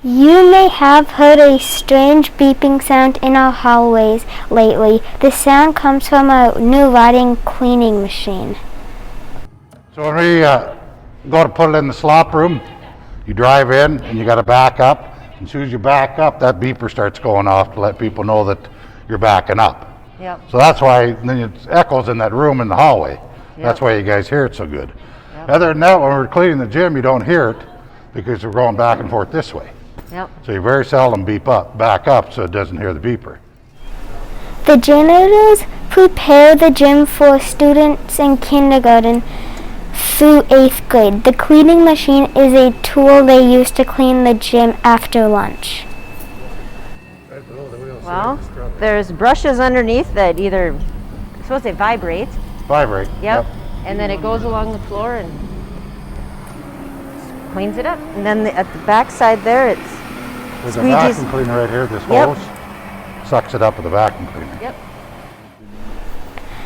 You may have heard a strange beeping sound in our hallways lately. The sound comes from a new riding cleaning machine. So when we go to put it in the slop room, you drive in and you got to back up. As soon as you back up, that beeper starts going off to let people know that you're backing up. Yep. So that's why then it echoes in that room in the hallway. Yep. That's why you guys hear it so good. Yep. Other than that, when we're cleaning the gym, you don't hear it because we're going back and forth this way. Yep. So you very seldom back up so it doesn't hear the beeper. The janitors prepare the gym for students in kindergarten through 8th grade. The cleaning machine is a tool they use to clean the gym after lunch. Well, there's brushes underneath that either, I suppose they vibrate. Vibrate. Yep. And then it goes along the floor and cleans it up. And then at the back side there, There's a vacuum cleaner right here, this Yep. hose sucks it up with a vacuum cleaner. Yep.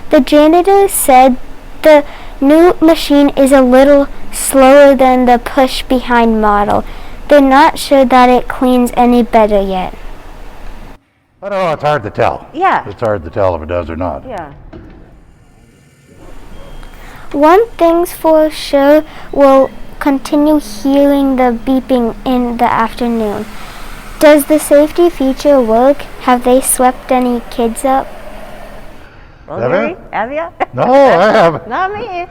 The janitor said the new machine is a little slower than the push-behind model. They're not sure that it cleans any better yet. I don't know, it's hard to tell. Yeah. It's hard to tell if it does or not. Yeah. One thing's for sure, we'll continue hearing the beeping in the afternoon. Does the safety feature work? Have they swept any kids up? Well, Have Gary, you? have you? No, I haven't. Not me.